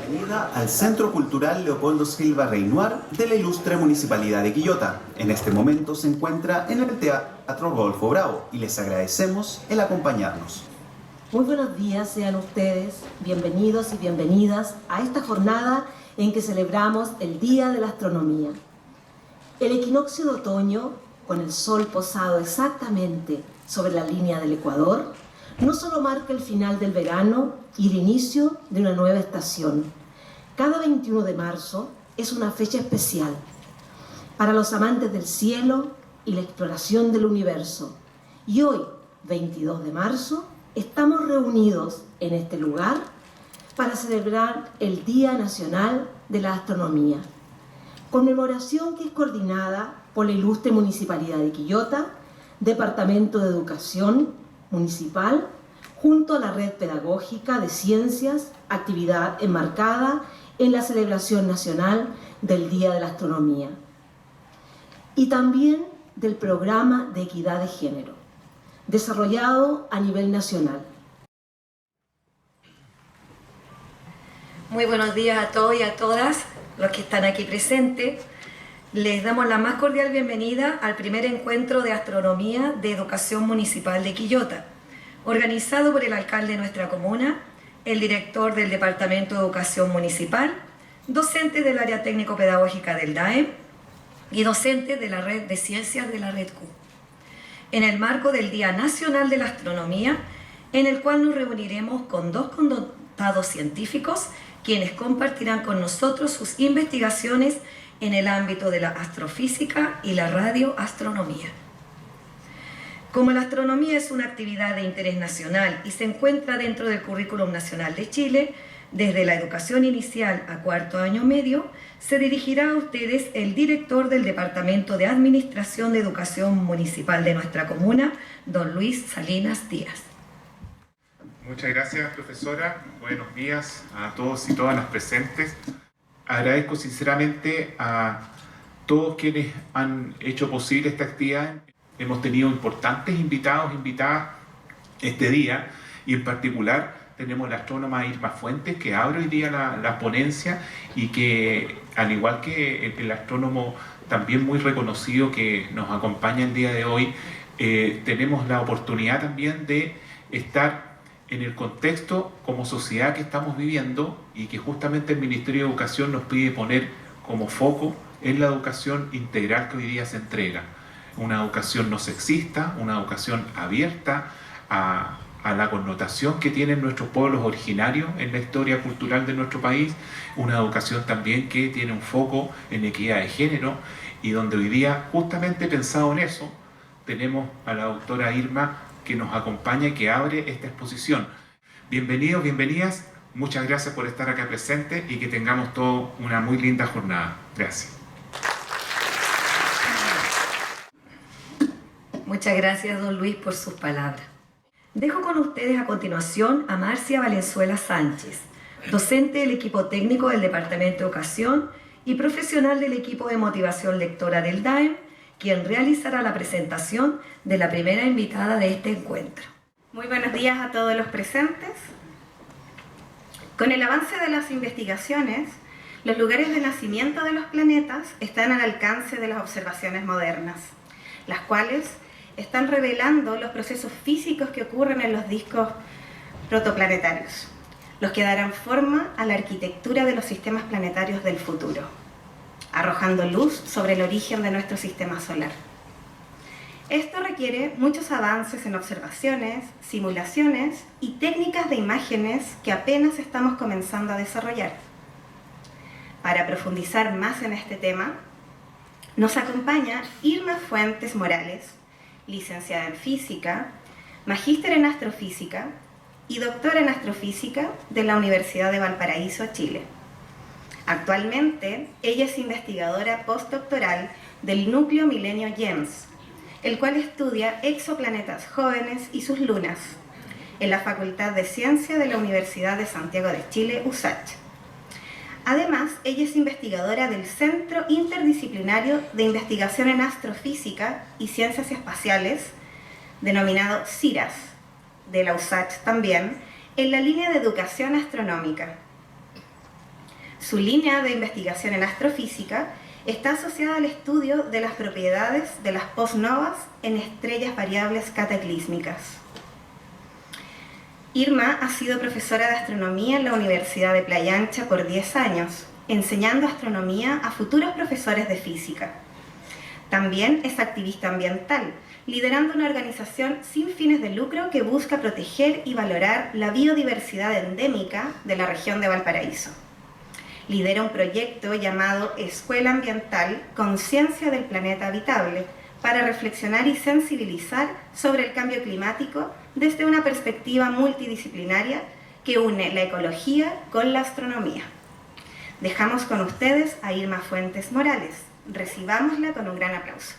bienvenida al Centro Cultural Leopoldo Silva Reinoir de la Ilustre Municipalidad de Quillota. En este momento se encuentra en el Teatro Rodolfo Bravo y les agradecemos el acompañarnos. Muy buenos días, sean ustedes bienvenidos y bienvenidas a esta jornada en que celebramos el Día de la Astronomía. El equinoccio de otoño, con el sol posado exactamente sobre la línea del Ecuador, no solo marca el final del verano y el inicio de una nueva estación. Cada 21 de marzo es una fecha especial para los amantes del cielo y la exploración del universo. Y hoy, 22 de marzo, estamos reunidos en este lugar para celebrar el Día Nacional de la Astronomía, conmemoración que es coordinada por la Ilustre Municipalidad de Quillota, Departamento de Educación Municipal, junto a la Red Pedagógica de Ciencias, actividad enmarcada en la celebración nacional del Día de la Astronomía, y también del Programa de Equidad de Género, desarrollado a nivel nacional. Muy buenos días a todos y a todas los que están aquí presentes. Les damos la más cordial bienvenida al primer encuentro de astronomía de Educación Municipal de Quillota, organizado por el alcalde de nuestra comuna, el director del Departamento de Educación Municipal, docentes del área técnico-pedagógica del DAEM y docentes de la Red de Ciencias de la Red Q, en el marco del Día Nacional de la Astronomía, en el cual nos reuniremos con dos connotados científicos, quienes compartirán con nosotros sus investigaciones en el ámbito de la astrofísica y la radioastronomía. Como la astronomía es una actividad de interés nacional y se encuentra dentro del Currículum Nacional de Chile, desde la educación inicial a cuarto año medio, se dirigirá a ustedes el director del Departamento de Administración de Educación Municipal de nuestra comuna, don Luis Salinas Díaz. Muchas gracias, profesora. Buenos días a todos y todas las presentes. Agradezco sinceramente a todos quienes han hecho posible esta actividad. Hemos tenido importantes invitados, invitadas este día, y en particular tenemos la astrónoma Irma Fuentes, que abre hoy día la ponencia, y que, al igual que el astrónomo también muy reconocido que nos acompaña el día de hoy, tenemos la oportunidad también de estar en el contexto como sociedad que estamos viviendo, y que justamente el Ministerio de Educación nos pide poner como foco en la educación integral que hoy día se entrega. Una educación no sexista, una educación abierta a la connotación que tienen nuestros pueblos originarios en la historia cultural de nuestro país, una educación también que tiene un foco en equidad de género, y donde hoy día, justamente pensado en eso, tenemos a la doctora Irma que nos acompaña y que abre esta exposición. Bienvenidos, bienvenidas, muchas gracias por estar acá presentes y que tengamos todos una muy linda jornada. Gracias. Muchas gracias, don Luis, por sus palabras. Dejo con ustedes a continuación a Marcia Valenzuela Sánchez, docente del equipo técnico del Departamento de Educación y profesional del equipo de motivación lectora del DAEM, quien realizará la presentación de la primera invitada de este encuentro. Muy buenos días a todos los presentes. Con el avance de las investigaciones, los lugares de nacimiento de los planetas están al alcance de las observaciones modernas, las cuales están revelando los procesos físicos que ocurren en los discos protoplanetarios, los que darán forma a la arquitectura de los sistemas planetarios del futuro, arrojando luz sobre el origen de nuestro sistema solar. Esto requiere muchos avances en observaciones, simulaciones y técnicas de imágenes que apenas estamos comenzando a desarrollar. Para profundizar más en este tema, nos acompaña Irma Fuentes Morales, licenciada en Física, magíster en Astrofísica y doctora en Astrofísica de la Universidad de Valparaíso, Chile. Actualmente, ella es investigadora postdoctoral del Núcleo Milenio GEMS, el cual estudia exoplanetas jóvenes y sus lunas, en la Facultad de Ciencia de la Universidad de Santiago de Chile, USACH. Además, ella es investigadora del Centro Interdisciplinario de Investigación en Astrofísica y Ciencias Espaciales, denominado CIRAS, de la USACH también, en la línea de educación astronómica. Su línea de investigación en astrofísica está asociada al estudio de las propiedades de las postnovas en estrellas variables cataclísmicas. Irma ha sido profesora de astronomía en la Universidad de Playa Ancha por 10 años, enseñando astronomía a futuros profesores de física. También es activista ambiental, liderando una organización sin fines de lucro que busca proteger y valorar la biodiversidad endémica de la región de Valparaíso. Lidera un proyecto llamado Escuela Ambiental Conciencia del Planeta Habitable para reflexionar y sensibilizar sobre el cambio climático desde una perspectiva multidisciplinaria que une la ecología con la astronomía. Dejamos con ustedes a Irma Fuentes Morales. Recibámosla con un gran aplauso.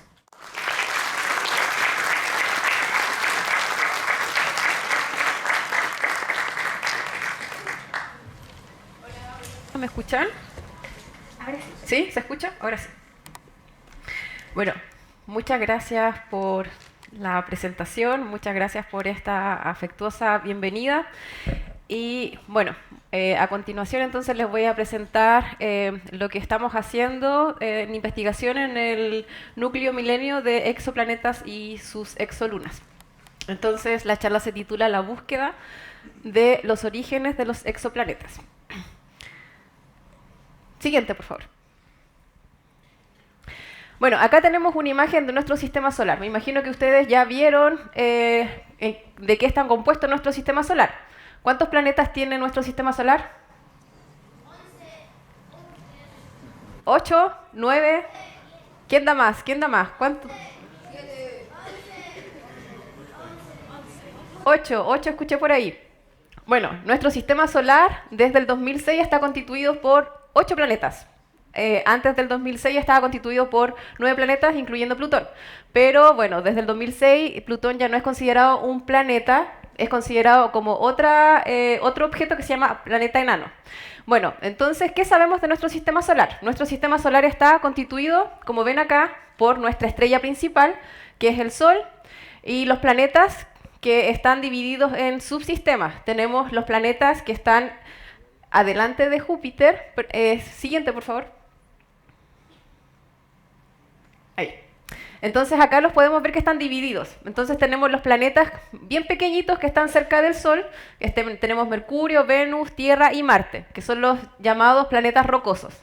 ¿Me escuchan? Ahora sí. ¿Sí? ¿Se escucha? Ahora sí. Bueno, muchas gracias por la presentación, muchas gracias por esta afectuosa bienvenida. Y bueno, a continuación entonces les voy a presentar lo que estamos haciendo en investigación en el núcleo milenio de exoplanetas y sus exolunas. Entonces la charla se titula La búsqueda de los orígenes de los exoplanetas. Siguiente, por favor. Bueno, acá tenemos una imagen de nuestro sistema solar. Me imagino que ustedes ya vieron de qué están compuestos nuestro sistema solar. ¿Cuántos planetas tiene nuestro sistema solar? 8, 9. ¿Quién da más? ¿Quién da más? ¿Cuántos? 8 escuché por ahí. Bueno, nuestro sistema solar desde el 2006 está constituido por 8 planetas. Antes del 2006 estaba constituido por 9 planetas, incluyendo Plutón. Pero bueno, desde el 2006 Plutón ya no es considerado un planeta, es considerado como otro objeto que se llama planeta enano. Bueno, entonces, ¿qué sabemos de nuestro sistema solar? Nuestro sistema solar está constituido, como ven acá, por nuestra estrella principal, que es el Sol, y los planetas que están divididos en subsistemas. Tenemos los planetas que están adelante de Júpiter. Siguiente, por favor. Ahí. Entonces acá los podemos ver que están divididos. Entonces tenemos los planetas bien pequeñitos que están cerca del Sol. Tenemos Mercurio, Venus, Tierra y Marte, que son los llamados planetas rocosos.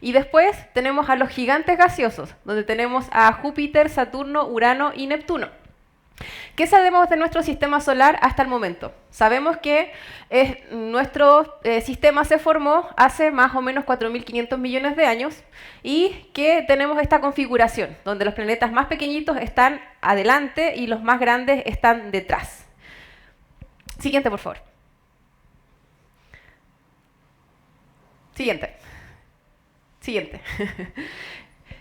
Y después tenemos a los gigantes gaseosos, donde tenemos a Júpiter, Saturno, Urano y Neptuno. ¿Qué sabemos de nuestro sistema solar hasta el momento? Sabemos que nuestro sistema se formó hace más o menos 4.500 millones de años y que tenemos esta configuración, donde los planetas más pequeñitos están adelante y los más grandes están detrás. Siguiente, por favor. Siguiente.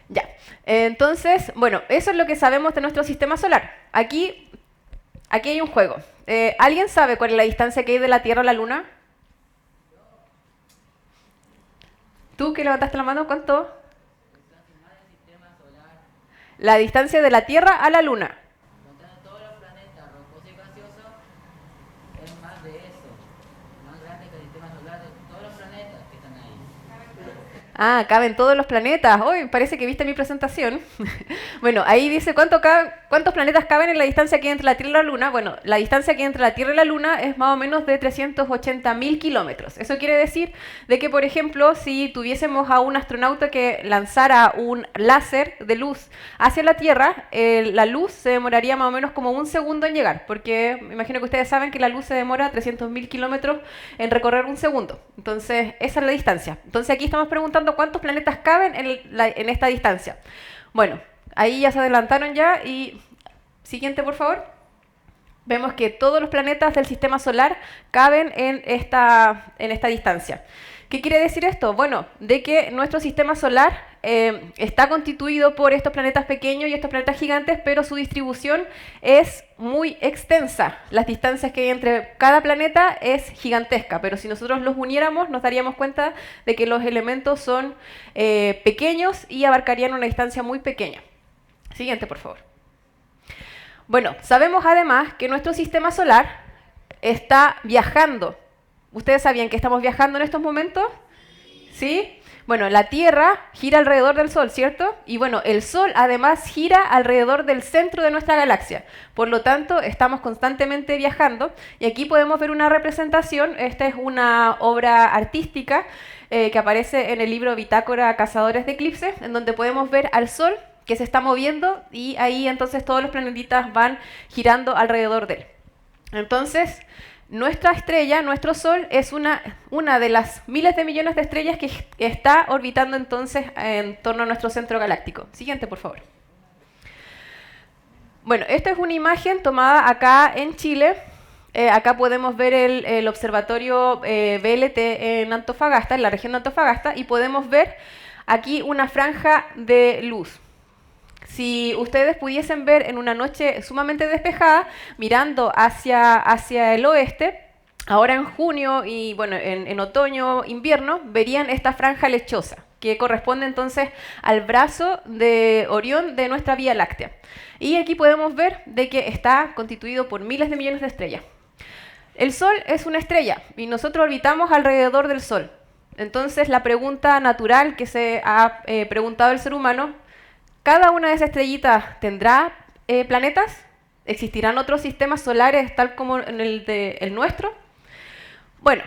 Ya, entonces, bueno, eso es lo que sabemos de nuestro sistema solar. Aquí hay un juego. ¿Alguien sabe cuál es la distancia que hay de la Tierra a la Luna? ¿Tú que levantaste la mano? ¿Cuánto? La distancia de la Tierra a la Luna. Contando todos los planetas rocosos y gaseosos, es más de eso. Más grande que el sistema solar de todos los planetas que están ahí. Ah, caben todos los planetas. Hoy parece que viste mi presentación. Bueno, ahí dice cuántos planetas caben en la distancia que hay entre la Tierra y la Luna. Bueno, la distancia que hay entre la Tierra y la Luna es más o menos de 380.000 kilómetros. Eso quiere decir de que, por ejemplo, si tuviésemos a un astronauta que lanzara un láser de luz hacia la Tierra, la luz se demoraría más o menos como un segundo en llegar, porque me imagino que ustedes saben que la luz se demora 300.000 kilómetros en recorrer un segundo. Entonces, esa es la distancia. Entonces, aquí estamos preguntando cuántos planetas caben en esta distancia. Bueno, ahí ya se adelantaron ya y siguiente, por favor. Vemos que todos los planetas del sistema solar caben en esta distancia. ¿Qué quiere decir esto? Bueno, de que nuestro sistema solar está constituido por estos planetas pequeños y estos planetas gigantes, pero su distribución es muy extensa. Las distancias que hay entre cada planeta es gigantesca, pero si nosotros los uniéramos nos daríamos cuenta de que los elementos son pequeños y abarcarían una distancia muy pequeña. Siguiente, por favor. Bueno, sabemos además que nuestro sistema solar está viajando. ¿Ustedes sabían que estamos viajando en estos momentos? ¿Sí? Bueno, la Tierra gira alrededor del Sol, ¿cierto? Y bueno, el Sol además gira alrededor del centro de nuestra galaxia. Por lo tanto, estamos constantemente viajando. Y aquí podemos ver una representación. Esta es una obra artística que aparece en el libro Bitácora Cazadores de Eclipses, en donde podemos ver al Sol que se está moviendo y ahí entonces todos los planetitas van girando alrededor de él. Entonces, nuestra estrella, nuestro Sol, es una de las miles de millones de estrellas que está orbitando entonces en torno a nuestro centro galáctico. Siguiente, por favor. Bueno, esta es una imagen tomada acá en Chile. Acá podemos ver el observatorio VLT en Antofagasta, en la región de Antofagasta, y podemos ver aquí una franja de luz. Si ustedes pudiesen ver en una noche sumamente despejada, mirando hacia el oeste, ahora en junio y bueno, en otoño, invierno, verían esta franja lechosa, que corresponde entonces al brazo de Orión de nuestra Vía Láctea. Y aquí podemos ver de que está constituido por miles de millones de estrellas. El Sol es una estrella y nosotros orbitamos alrededor del Sol. Entonces la pregunta natural que se ha preguntado el ser humano: ¿cada una de esas estrellitas tendrá planetas? ¿Existirán otros sistemas solares tal como en el nuestro? Bueno,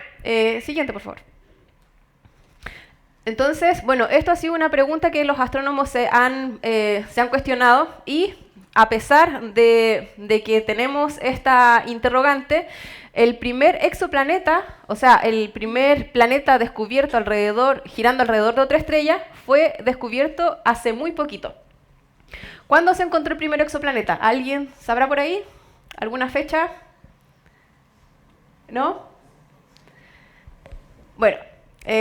siguiente, por favor. Entonces, bueno, esto ha sido una pregunta que los astrónomos se han cuestionado, y a pesar de que tenemos esta interrogante, el primer exoplaneta, o sea, el primer planeta descubierto girando alrededor de otra estrella, fue descubierto hace muy poquito. ¿Cuándo se encontró el primer exoplaneta? ¿Alguien sabrá por ahí? ¿Alguna fecha? ¿No? Bueno,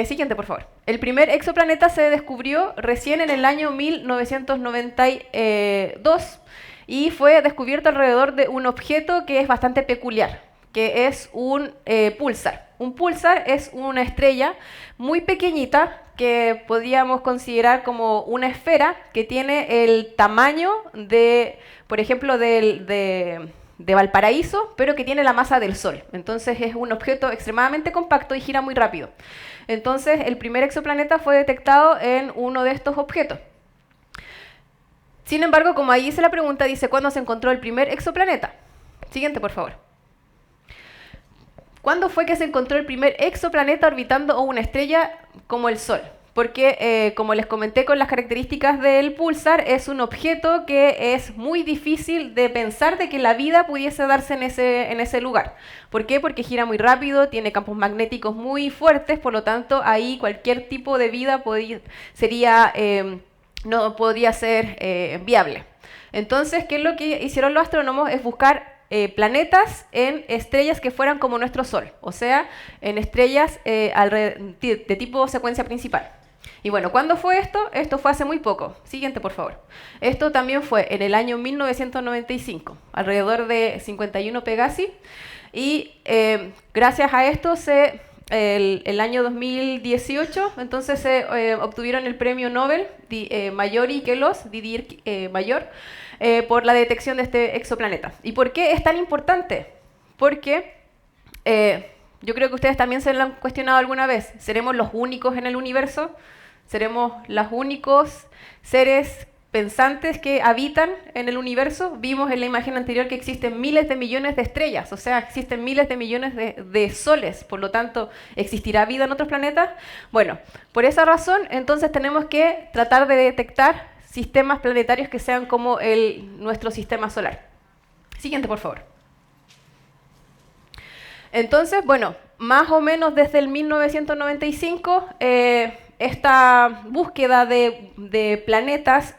siguiente, por favor. El primer exoplaneta se descubrió recién en el año 1992 y fue descubierto alrededor de un objeto que es bastante peculiar, que es un púlsar. Un púlsar es una estrella muy pequeñita que podríamos considerar como una esfera que tiene el tamaño de, por ejemplo, de Valparaíso, pero que tiene la masa del Sol. Entonces es un objeto extremadamente compacto y gira muy rápido. Entonces el primer exoplaneta fue detectado en uno de estos objetos. Sin embargo, como ahí dice la pregunta, dice ¿cuándo se encontró el primer exoplaneta? Siguiente, por favor. ¿Cuándo fue que se encontró el primer exoplaneta orbitando una estrella como el Sol? Porque, como les comenté con las características del púlsar, es un objeto que es muy difícil de pensar de que la vida pudiese darse en ese lugar. ¿Por qué? Porque gira muy rápido, tiene campos magnéticos muy fuertes, por lo tanto, ahí cualquier tipo de vida no podría ser viable. Entonces, ¿qué es lo que hicieron los astrónomos? Es buscar planetas en estrellas que fueran como nuestro Sol, o sea, en estrellas de tipo secuencia principal. Y bueno, ¿cuándo fue esto? Esto fue hace muy poco. Siguiente, por favor. Esto también fue en el año 1995, alrededor de 51 Pegasi, y gracias a esto el año 2018, entonces se obtuvieron el premio Nobel Mayor y Queloz, Didier Mayor, por la detección de este exoplaneta. ¿Y por qué es tan importante? Porque yo creo que ustedes también se lo han cuestionado alguna vez. ¿Seremos los únicos en el universo? ¿Seremos los únicos seres pensantes que habitan en el universo? Vimos en la imagen anterior que existen miles de millones de estrellas, o sea, existen miles de millones de soles, por lo tanto, ¿existirá vida en otros planetas? Bueno, por esa razón, entonces tenemos que tratar de detectar sistemas planetarios que sean como nuestro sistema solar. Siguiente, por favor. Entonces, bueno, más o menos desde el 1995, esta búsqueda de planetas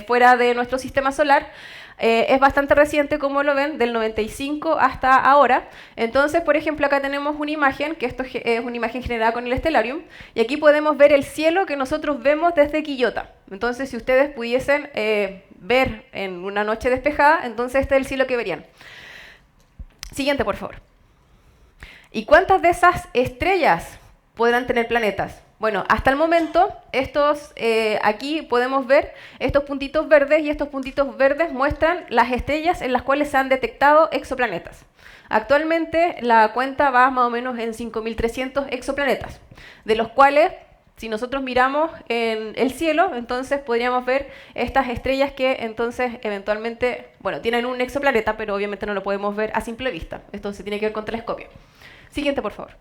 fuera de nuestro sistema solar es bastante reciente, como lo ven, del 95 hasta ahora. Entonces, por ejemplo, acá tenemos una imagen, que esto es una imagen generada con el Stellarium, y aquí podemos ver el cielo que nosotros vemos desde Quillota. Entonces, si ustedes pudiesen ver en una noche despejada, entonces este es el cielo que verían. Siguiente, por favor. ¿Y cuántas de esas estrellas podrán tener planetas? Bueno, hasta el momento, aquí podemos ver estos puntitos verdes, y estos puntitos verdes muestran las estrellas en las cuales se han detectado exoplanetas. Actualmente la cuenta va más o menos en 5.300 exoplanetas, de los cuales si nosotros miramos en el cielo, entonces podríamos ver estas estrellas que entonces eventualmente, bueno, tienen un exoplaneta, pero obviamente no lo podemos ver a simple vista. Esto se tiene que ver con telescopio. Siguiente, por favor.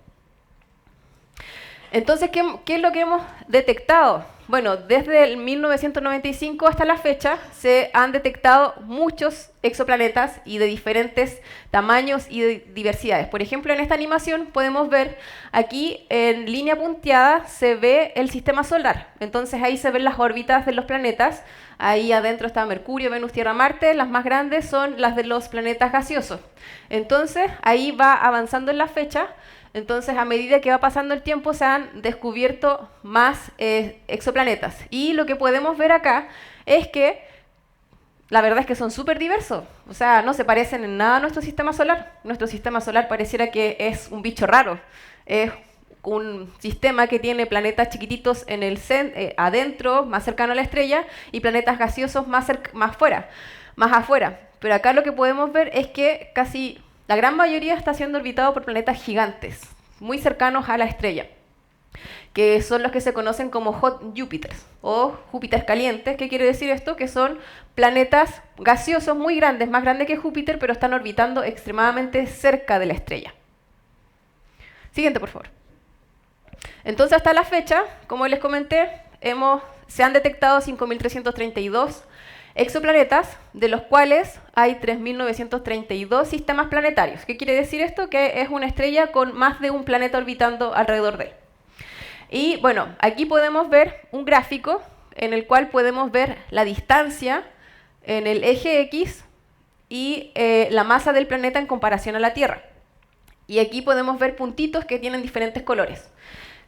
Entonces, ¿qué es lo que hemos detectado? Bueno, desde el 1995 hasta la fecha se han detectado muchos exoplanetas y de diferentes tamaños y de diversidades. Por ejemplo, en esta animación podemos ver aquí en línea punteada se ve el sistema solar. Entonces ahí se ven las órbitas de los planetas. Ahí adentro está Mercurio, Venus, Tierra, Marte. Las más grandes son las de los planetas gaseosos. Entonces ahí va avanzando en la fecha. Entonces, a medida que va pasando el tiempo, se han descubierto más exoplanetas. Y lo que podemos ver acá es que la verdad es que son súper diversos. O sea, no se parecen en nada a nuestro sistema solar. Nuestro sistema solar pareciera que es un bicho raro. Es un sistema que tiene planetas chiquititos en el adentro, más cercano a la estrella, y planetas gaseosos más afuera. Pero acá lo que podemos ver es que casi la gran mayoría está siendo orbitado por planetas gigantes, muy cercanos a la estrella, que son los que se conocen como hot Júpiters o Júpiter calientes. ¿Qué quiere decir esto? Que son planetas gaseosos muy grandes, más grandes que Júpiter, pero están orbitando extremadamente cerca de la estrella. Siguiente, por favor. Entonces, hasta la fecha, como les comenté, se han detectado 5.332 exoplanetas, de los cuales hay 3.932 sistemas planetarios. ¿Qué quiere decir esto? Que es una estrella con más de un planeta orbitando alrededor de él. Y bueno, aquí podemos ver un gráfico en el cual podemos ver la distancia en el eje X y la masa del planeta en comparación a la Tierra. Y aquí podemos ver puntitos que tienen diferentes colores.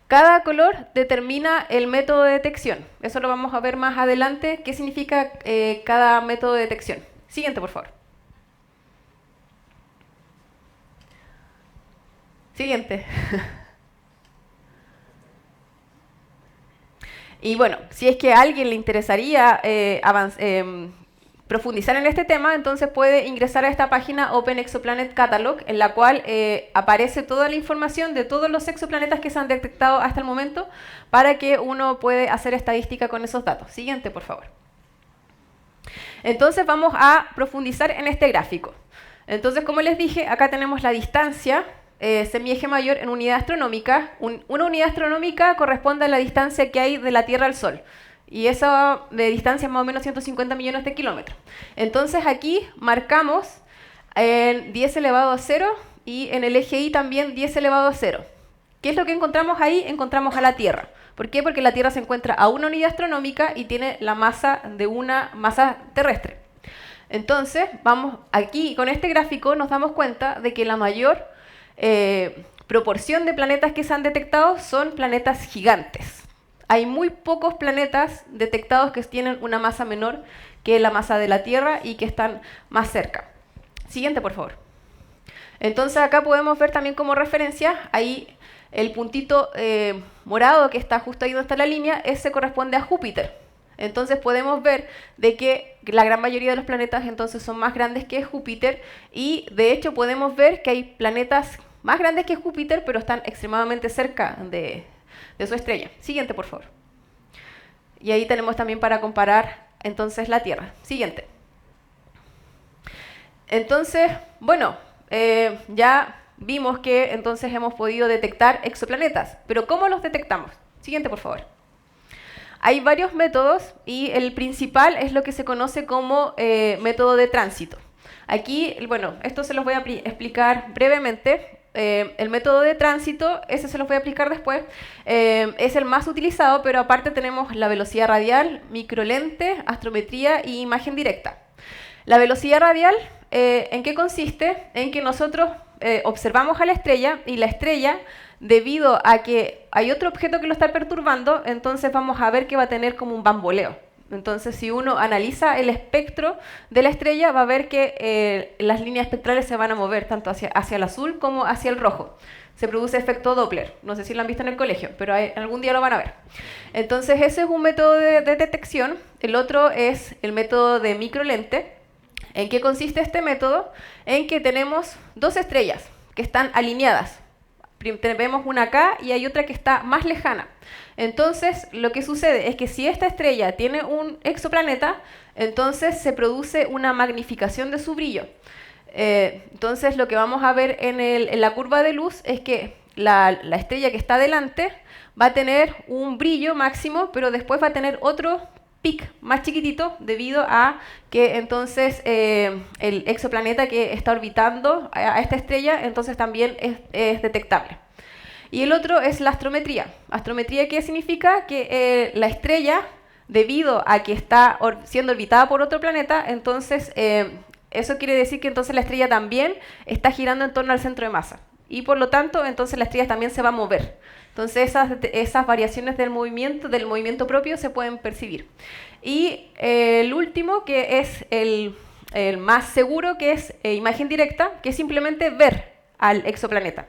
Cada color determina el método de detección. Eso lo vamos a ver más adelante. ¿Qué significa cada método de detección? Siguiente, por favor. Siguiente. Y bueno, si es que a alguien le interesaría profundizar en este tema, entonces puede ingresar a esta página Open Exoplanet Catalog, en la cual aparece toda la información de todos los exoplanetas que se han detectado hasta el momento, para que uno pueda hacer estadística con esos datos. Siguiente, por favor. Entonces vamos a profundizar en este gráfico. Entonces, como les dije, acá tenemos la distancia semieje mayor en unidad astronómica. Una unidad astronómica corresponde a la distancia que hay de la Tierra al Sol. Y esa de distancia es más o menos 150 millones de kilómetros. Entonces aquí marcamos en 10 elevado a 0 y en el eje Y también 10 elevado a 0. ¿Qué es lo que encontramos ahí? Encontramos a la Tierra. ¿Por qué? Porque la Tierra se encuentra a una unidad astronómica y tiene la masa de una masa terrestre. Entonces, vamos aquí con este gráfico nos damos cuenta de que la mayor proporción de planetas que se han detectado son planetas gigantes. Hay muy pocos planetas detectados que tienen una masa menor que la masa de la Tierra y que están más cerca. Siguiente, por favor. Entonces acá podemos ver también como referencia, ahí el puntito morado que está justo ahí donde está la línea, ese corresponde a Júpiter. Entonces podemos ver de que la gran mayoría de los planetas entonces son más grandes que Júpiter y de hecho podemos ver que hay planetas más grandes que Júpiter pero están extremadamente cerca de su estrella. Siguiente, por favor. Y ahí tenemos también para comparar entonces la Tierra. Siguiente. Entonces, bueno, ya vimos que entonces hemos podido detectar exoplanetas, pero ¿cómo los detectamos? Siguiente, por favor. Hay varios métodos y el principal es lo que se conoce como método de tránsito. Aquí, bueno, esto se los voy a explicar brevemente. El método de tránsito, ese se los voy a explicar después, es el más utilizado, pero aparte tenemos la velocidad radial, microlente, astrometría y imagen directa. La velocidad radial, ¿en qué consiste? En que nosotros observamos a la estrella y la estrella, debido a que hay otro objeto que lo está perturbando, entonces vamos a ver que va a tener como un bamboleo. Entonces, si uno analiza el espectro de la estrella, va a ver que las líneas espectrales se van a mover tanto hacia el azul como hacia el rojo. Se produce efecto Doppler. No sé si lo han visto en el colegio, pero algún día lo van a ver. Entonces, ese es un método de detección. El otro es el método de microlente. ¿En qué consiste este método? En que tenemos dos estrellas que están alineadas Vemos una acá y hay otra que está más lejana. Entonces, lo que sucede es que si esta estrella tiene un exoplaneta, entonces se produce una magnificación de su brillo. Entonces, lo que vamos a ver en la curva de luz es que la estrella que está delante va a tener un brillo máximo, pero después va a tener otro pic más chiquitito debido a que entonces el exoplaneta que está orbitando a esta estrella entonces también es detectable. Y el otro es la astrometría. ¿Astrometría qué significa? Que la estrella, debido a que está siendo orbitada por otro planeta, entonces eso quiere decir que entonces la estrella también está girando en torno al centro de masa. Y por lo tanto, entonces la estrella también se va a mover. Entonces esas variaciones del movimiento propio se pueden percibir. Y el último, que es el más seguro, que es imagen directa, que es simplemente ver al exoplaneta.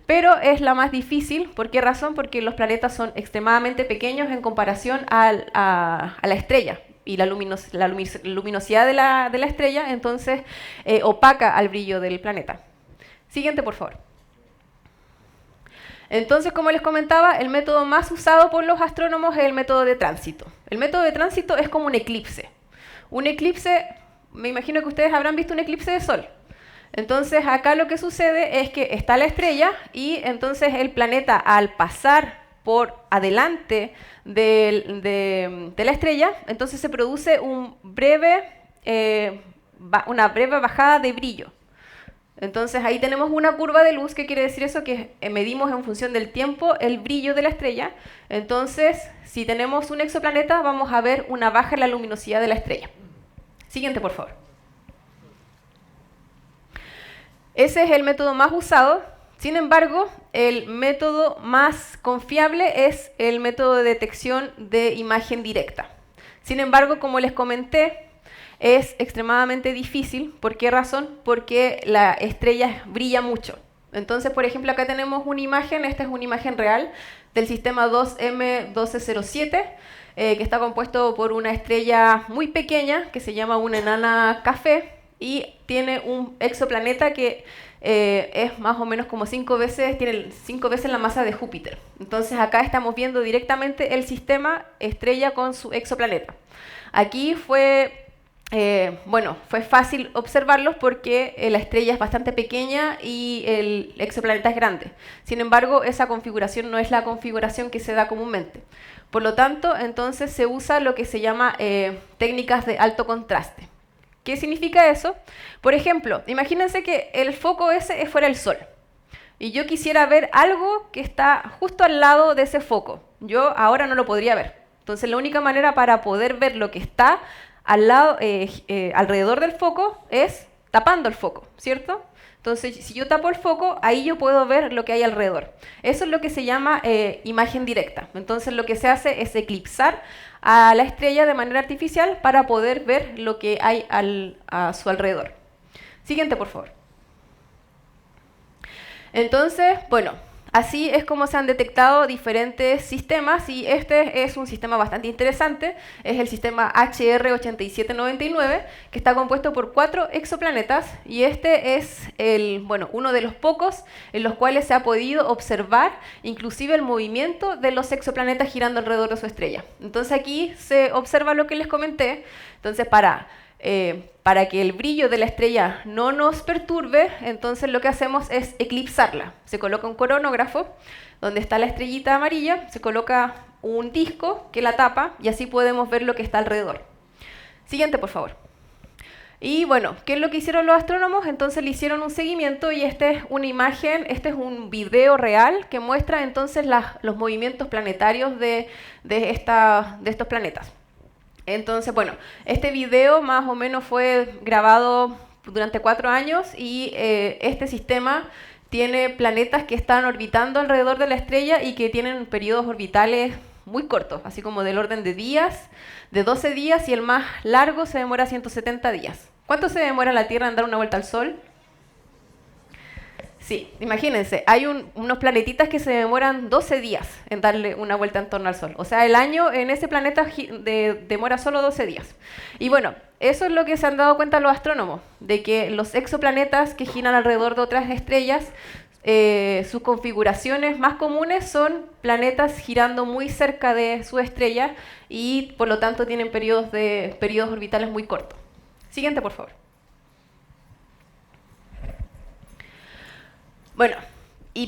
Pero es la más difícil. ¿Por qué razón? Porque los planetas son extremadamente pequeños en comparación a la estrella. Y la luminosidad de la estrella, entonces, opaca al brillo del planeta. Siguiente, por favor. Entonces, como les comentaba, el método más usado por los astrónomos es el método de tránsito. El método de tránsito es como un eclipse. Un eclipse, me imagino que ustedes habrán visto un eclipse de sol. Entonces, acá lo que sucede es que está la estrella y entonces el planeta, al pasar por adelante de la estrella, entonces se produce una breve bajada de brillo. Entonces ahí tenemos una curva de luz. ¿Qué quiere decir eso? Que medimos en función del tiempo el brillo de la estrella. Entonces, si tenemos un exoplaneta, vamos a ver una baja en la luminosidad de la estrella. Siguiente, por favor. Ese es el método más usado. Sin embargo, el método más confiable es el método de detección de imagen directa. Sin embargo, como les comenté, es extremadamente difícil. ¿Por qué razón? Porque la estrella brilla mucho. Entonces, por ejemplo, acá tenemos una imagen, esta es una imagen real del sistema 2M1207, que está compuesto por una estrella muy pequeña que se llama una enana café y tiene un exoplaneta que es más o menos como 5 veces, tiene 5 veces la masa de Júpiter. Entonces acá estamos viendo directamente el sistema estrella con su exoplaneta. Aquí fue fácil observarlos porque la estrella es bastante pequeña y el exoplaneta es grande. Sin embargo, esa configuración no es la configuración que se da comúnmente. Por lo tanto, entonces se usa lo que se llama técnicas de alto contraste. ¿Qué significa eso? Por ejemplo, imagínense que el foco ese fuera el Sol y yo quisiera ver algo que está justo al lado de ese foco. Yo ahora no lo podría ver. Entonces, la única manera para poder ver lo que está al lado, alrededor del foco es tapando el foco, ¿cierto? Entonces, si yo tapo el foco, ahí yo puedo ver lo que hay alrededor. Eso es lo que se llama imagen directa. Entonces, lo que se hace es eclipsar a la estrella de manera artificial para poder ver lo que hay a su alrededor. Siguiente, por favor. Entonces, bueno, así es como se han detectado diferentes sistemas y este es un sistema bastante interesante. Es el sistema HR8799, que está compuesto por 4 exoplanetas y este es uno de los pocos en los cuales se ha podido observar inclusive el movimiento de los exoplanetas girando alrededor de su estrella. Entonces aquí se observa lo que les comenté. Entonces para que el brillo de la estrella no nos perturbe, entonces lo que hacemos es eclipsarla. Se coloca un coronógrafo donde está la estrellita amarilla, se coloca un disco que la tapa y así podemos ver lo que está alrededor. Siguiente, por favor. Y bueno, ¿qué es lo que hicieron los astrónomos? Entonces le hicieron un seguimiento y esta es una imagen, este es un video real que muestra entonces los movimientos planetarios de estos planetas. Entonces, bueno, este video más o menos fue grabado durante 4 años y este sistema tiene planetas que están orbitando alrededor de la estrella y que tienen periodos orbitales muy cortos, así como del orden de días, de 12 días, y el más largo se demora 170 días. ¿Cuánto se demora la Tierra en dar una vuelta al Sol? Sí, imagínense, hay unos planetitas que se demoran 12 días en darle una vuelta en torno al Sol. O sea, el año en ese planeta demora solo 12 días. Y bueno, eso es lo que se han dado cuenta los astrónomos, de que los exoplanetas que giran alrededor de otras estrellas sus configuraciones más comunes son planetas girando muy cerca de su estrella y por lo tanto tienen periodos orbitales muy cortos. Siguiente, por favor. Bueno,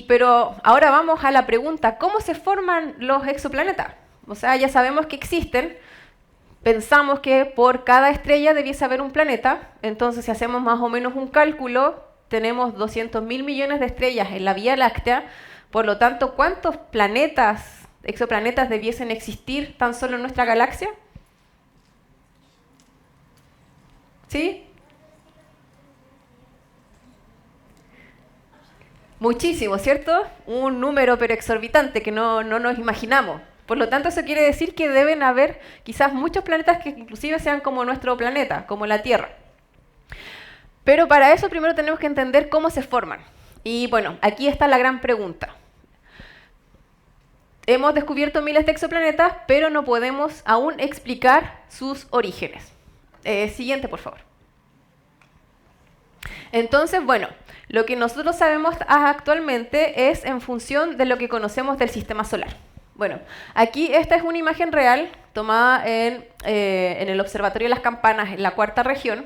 pero ahora vamos a la pregunta, ¿cómo se forman los exoplanetas? O sea, ya sabemos que existen, pensamos que por cada estrella debiese haber un planeta, entonces si hacemos más o menos un cálculo, tenemos 200.000 millones de estrellas en la Vía Láctea, por lo tanto, ¿cuántos planetas, exoplanetas debiesen existir tan solo en nuestra galaxia? ¿Sí? Muchísimo, ¿cierto? Un número pero exorbitante que no nos imaginamos. Por lo tanto, eso quiere decir que deben haber quizás muchos planetas que inclusive sean como nuestro planeta, como la Tierra. Pero para eso primero tenemos que entender cómo se forman. Y bueno, aquí está la gran pregunta. Hemos descubierto miles de exoplanetas, pero no podemos aún explicar sus orígenes. Siguiente, por favor. Entonces, bueno, lo que nosotros sabemos actualmente es en función de lo que conocemos del sistema solar. Bueno, aquí esta es una imagen real tomada en el Observatorio de las Campanas, en la cuarta región.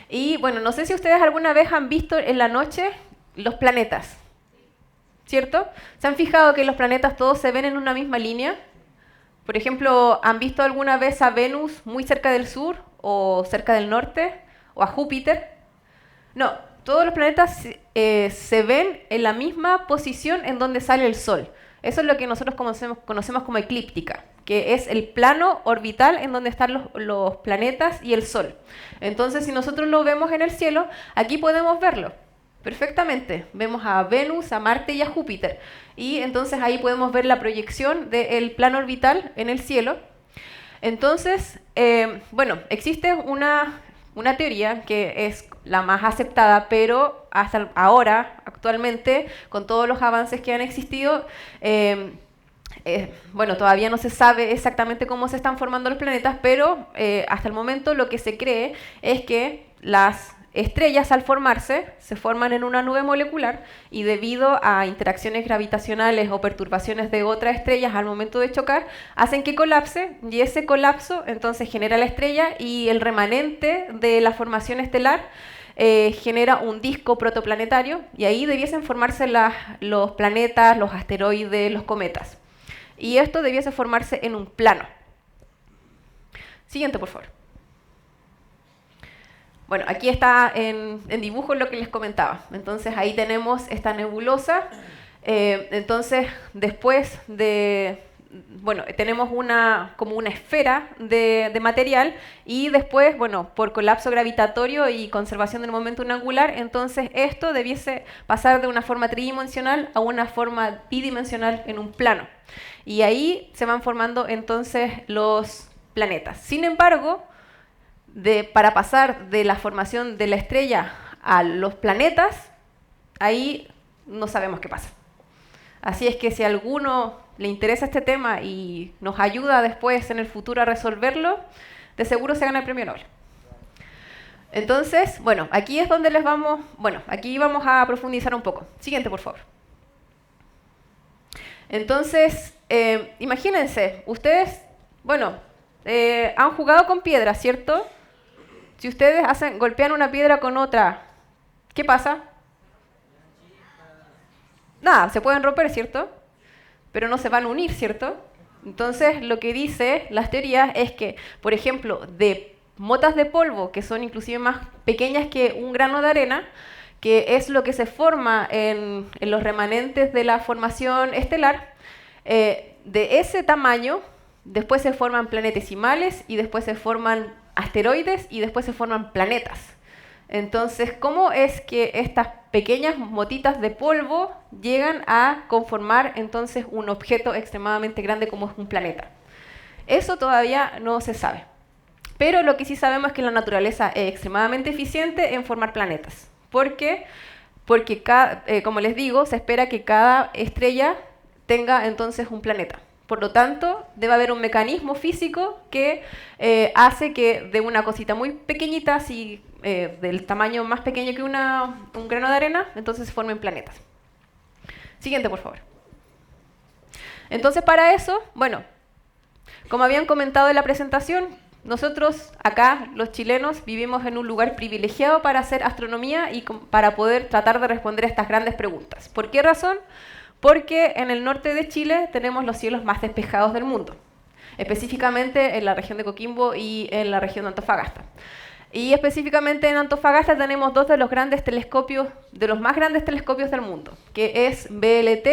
Y bueno, no sé si ustedes alguna vez han visto en la noche los planetas, ¿cierto? ¿Se han fijado que los planetas todos se ven en una misma línea? Por ejemplo, ¿han visto alguna vez a Venus muy cerca del sur o cerca del norte? ¿O a Júpiter? No, todos los planetas se ven en la misma posición en donde sale el Sol. Eso es lo que nosotros conocemos como eclíptica, que es el plano orbital en donde están los planetas y el Sol. Entonces, si nosotros lo vemos en el cielo, aquí podemos verlo perfectamente. Vemos a Venus, a Marte y a Júpiter. Y entonces ahí podemos ver la proyección del plano orbital en el cielo. Entonces, bueno, existe una teoría que es la más aceptada, pero hasta ahora, actualmente, con todos los avances que han existido, bueno, todavía no se sabe exactamente cómo se están formando los planetas, pero hasta el momento lo que se cree es que las estrellas al formarse se forman en una nube molecular y debido a interacciones gravitacionales o perturbaciones de otras estrellas al momento de chocar, hacen que colapse y ese colapso entonces genera la estrella y el remanente de la formación estelar genera un disco protoplanetario y ahí debiesen formarse los planetas, los asteroides, los cometas. Y esto debiese formarse en un plano. Siguiente, por favor. Bueno, aquí está en dibujo lo que les comentaba. Entonces ahí tenemos esta nebulosa. Entonces después de... Bueno, tenemos como una esfera de material y después, bueno, por colapso gravitatorio y conservación del momento angular, entonces esto debiese pasar de una forma tridimensional a una forma bidimensional en un plano. Y ahí se van formando entonces los planetas. Sin embargo, para pasar de la formación de la estrella a los planetas, ahí no sabemos qué pasa. Así es que si a alguno le interesa este tema y nos ayuda después en el futuro a resolverlo, de seguro se gana el premio Nobel. Entonces, bueno, aquí es donde aquí vamos a profundizar un poco. Siguiente, por favor. Entonces, imagínense, ustedes, bueno, han jugado con piedras, ¿cierto? Si ustedes golpean una piedra con otra, ¿qué pasa? Nada, se pueden romper, ¿cierto? Pero no se van a unir, ¿cierto? Entonces, lo que dice las teorías es que, por ejemplo, de motas de polvo, que son inclusive más pequeñas que un grano de arena, que es lo que se forma en los remanentes de la formación estelar, de ese tamaño, después se forman planetesimales y después se forman asteroides y después se forman planetas. Entonces, ¿cómo es que estas pequeñas motitas de polvo llegan a conformar entonces un objeto extremadamente grande como es un planeta? Eso todavía no se sabe. Pero lo que sí sabemos es que la naturaleza es extremadamente eficiente en formar planetas. ¿Por qué? Porque, como les digo, se espera que cada estrella tenga entonces un planeta. Por lo tanto, debe haber un mecanismo físico que hace que de una cosita muy pequeñita, del tamaño más pequeño que un grano de arena, entonces se formen planetas. Siguiente, por favor. Entonces, para eso, bueno, como habían comentado en la presentación, nosotros acá, los chilenos, vivimos en un lugar privilegiado para hacer astronomía y para poder tratar de responder a estas grandes preguntas. ¿Por qué razón? Porque en el norte de Chile tenemos los cielos más despejados del mundo, específicamente en la región de Coquimbo y en la región de Antofagasta. Y específicamente en Antofagasta tenemos dos de los grandes telescopios, de los más grandes telescopios del mundo, que es VLT,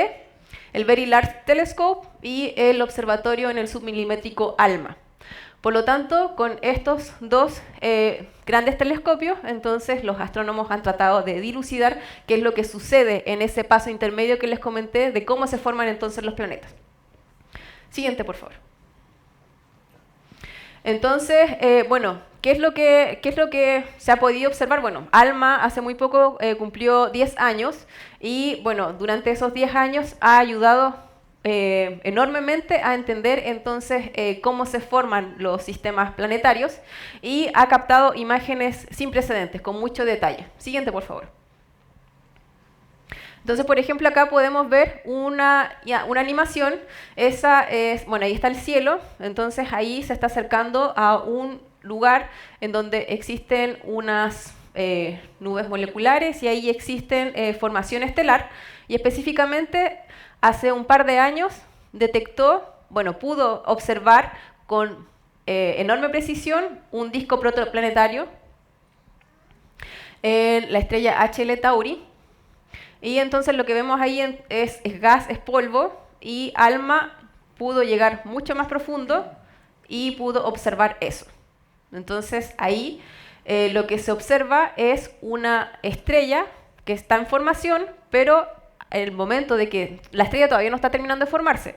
el Very Large Telescope, y el observatorio en el submilimétrico ALMA. Por lo tanto, con estos dos grandes telescopios, entonces los astrónomos han tratado de dilucidar qué es lo que sucede en ese paso intermedio que les comenté de cómo se forman entonces los planetas. Siguiente, por favor. Entonces, bueno, ¿qué es lo que se ha podido observar? Bueno, ALMA hace muy poco cumplió 10 años y, bueno, durante esos 10 años ha ayudado enormemente a entender entonces cómo se forman los sistemas planetarios y ha captado imágenes sin precedentes, con mucho detalle. Siguiente, por favor. Entonces, por ejemplo, acá podemos ver una animación. Esa es, bueno, ahí está el cielo. Entonces, ahí se está acercando a un lugar en donde existen unas nubes moleculares y ahí existen formación estelar. Y específicamente, hace un par de años detectó, bueno, pudo observar con enorme precisión un disco protoplanetario en la estrella HL Tauri. Y entonces lo que vemos ahí es gas, es polvo, y ALMA pudo llegar mucho más profundo y pudo observar eso. Entonces ahí lo que se observa es una estrella que está en formación, pero el momento de que la estrella todavía no está terminando de formarse.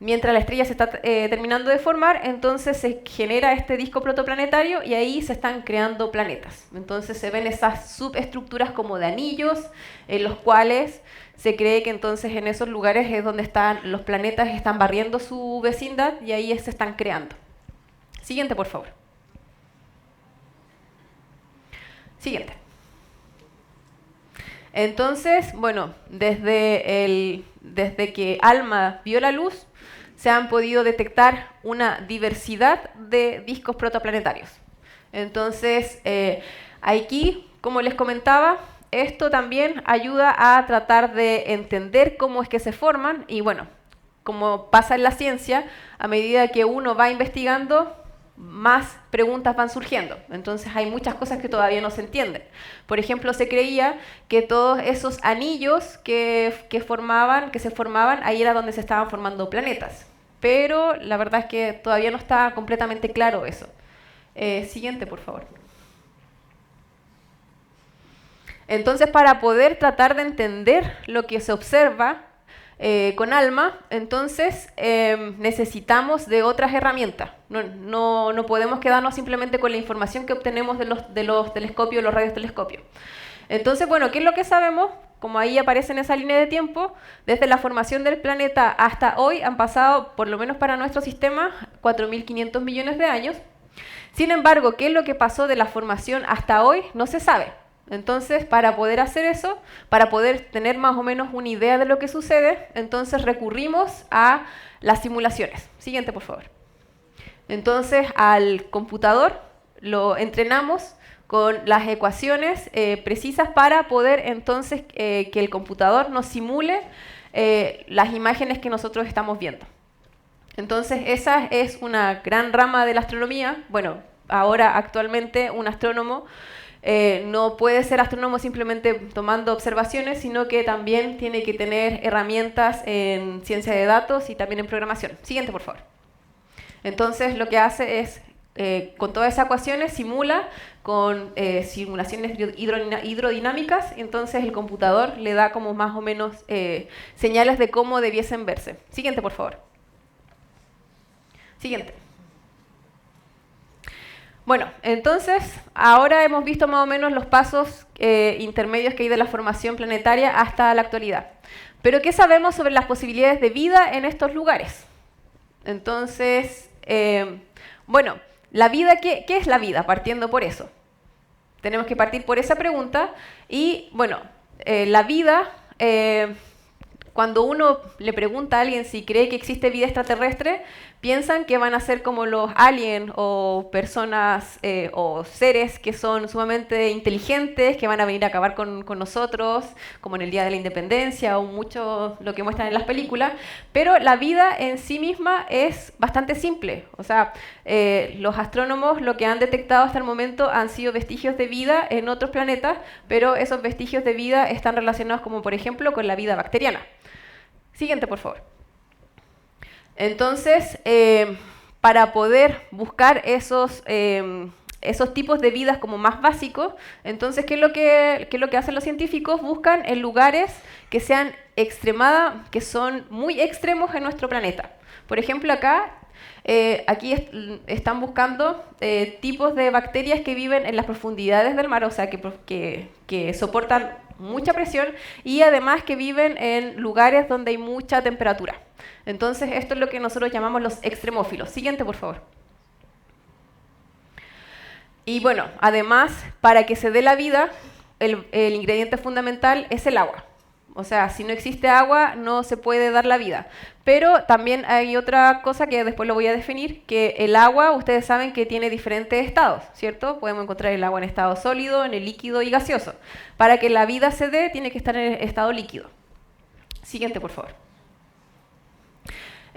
Mientras la estrella se está terminando de formar, entonces se genera este disco protoplanetario y ahí se están creando planetas. Entonces se ven esas subestructuras como de anillos, en los cuales se cree que entonces en esos lugares es donde están los planetas, están barriendo su vecindad y ahí se están creando. Siguiente, por favor. Siguiente. Entonces, bueno, desde que ALMA vio la luz, se han podido detectar una diversidad de discos protoplanetarios. Entonces, aquí, como les comentaba, esto también ayuda a tratar de entender cómo es que se forman y, bueno, como pasa en la ciencia, a medida que uno va investigando, más preguntas van surgiendo. Entonces hay muchas cosas que todavía no se entienden. Por ejemplo, se creía que todos esos anillos que se formaban, ahí era donde se estaban formando planetas. Pero la verdad es que todavía no está completamente claro eso. Siguiente, por favor. Entonces, para poder tratar de entender lo que se observa con ALMA, entonces necesitamos de otras herramientas. No podemos quedarnos simplemente con la información que obtenemos de los telescopios, los radiotelescopios. Entonces, bueno, ¿qué es lo que sabemos? Como ahí aparece en esa línea de tiempo, desde la formación del planeta hasta hoy han pasado, por lo menos para nuestro sistema, 4.500 millones de años. Sin embargo, ¿qué es lo que pasó de la formación hasta hoy? No se sabe. Entonces, para poder hacer eso, para poder tener más o menos una idea de lo que sucede, entonces recurrimos a las simulaciones. Siguiente, por favor. Entonces, al computador lo entrenamos con las ecuaciones precisas para poder entonces que el computador nos simule las imágenes que nosotros estamos viendo. Entonces, esa es una gran rama de la astronomía. Bueno, ahora actualmente un astrónomo no puede ser astrónomo simplemente tomando observaciones, sino que también tiene que tener herramientas en ciencia de datos y también en programación. Siguiente, por favor. Entonces, lo que hace es, con todas esas ecuaciones, simula con simulaciones hidrodinámicas, y entonces el computador le da como más o menos señales de cómo debiesen verse. Siguiente, por favor. Siguiente. Bueno, entonces, ahora hemos visto más o menos los pasos intermedios que hay de la formación planetaria hasta la actualidad. Pero, ¿qué sabemos sobre las posibilidades de vida en estos lugares? Entonces, bueno, la vida, ¿qué es la vida? Partiendo por eso. Tenemos que partir por esa pregunta y, bueno, la vida cuando uno le pregunta a alguien si cree que existe vida extraterrestre, piensan que van a ser como los aliens o personas o seres que son sumamente inteligentes, que van a venir a acabar con nosotros, como en el Día de la Independencia o mucho lo que muestran en las películas, pero la vida en sí misma es bastante simple. O sea, los astrónomos lo que han detectado hasta el momento han sido vestigios de vida en otros planetas, pero esos vestigios de vida están relacionados como por ejemplo con la vida bacteriana. Siguiente, por favor. Entonces, para poder buscar esos tipos de vidas como más básicos, entonces, ¿qué es lo que hacen los científicos? Buscan en lugares que sean que son muy extremos en nuestro planeta. Por ejemplo, aquí están buscando tipos de bacterias que viven en las profundidades del mar, o sea, que soportan mucha presión y además que viven en lugares donde hay mucha temperatura. Entonces, esto es lo que nosotros llamamos los extremófilos. Siguiente, por favor. Y bueno, además, para que se dé la vida, el ingrediente fundamental es el agua. O sea, si no existe agua, no se puede dar la vida. Pero también hay otra cosa que después lo voy a definir, que el agua, ustedes saben que tiene diferentes estados, ¿cierto? Podemos encontrar el agua en estado sólido, en el líquido y gaseoso. Para que la vida se dé, tiene que estar en el estado líquido. Siguiente, por favor.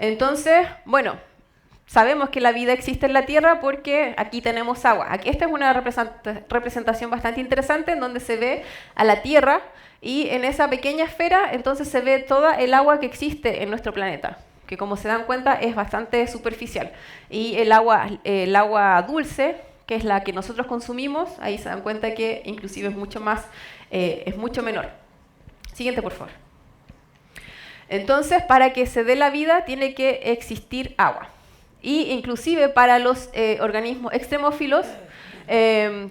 Entonces, bueno, sabemos que la vida existe en la Tierra porque aquí tenemos agua. Esta es una representación bastante interesante en donde se ve a la Tierra y en esa pequeña esfera entonces se ve toda el agua que existe en nuestro planeta, que como se dan cuenta es bastante superficial. Y el agua dulce, que es la que nosotros consumimos, ahí se dan cuenta que inclusive es mucho menor. Siguiente, por favor. Entonces, para que se dé la vida tiene que existir agua. Y inclusive para los organismos extremófilos,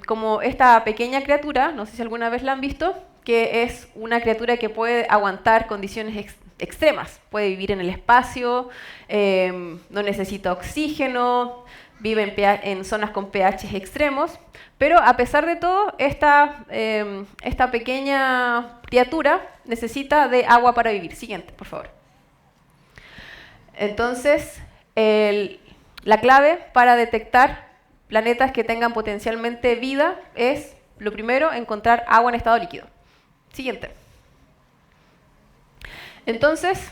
como esta pequeña criatura, no sé si alguna vez la han visto, que es una criatura que puede aguantar condiciones extremas. Puede vivir en el espacio, no necesita oxígeno, vive en zonas con pH extremos, pero a pesar de todo, esta pequeña criatura necesita de agua para vivir. Siguiente, por favor. Entonces, la clave para detectar planetas que tengan potencialmente vida es, lo primero, encontrar agua en estado líquido. Siguiente. Entonces,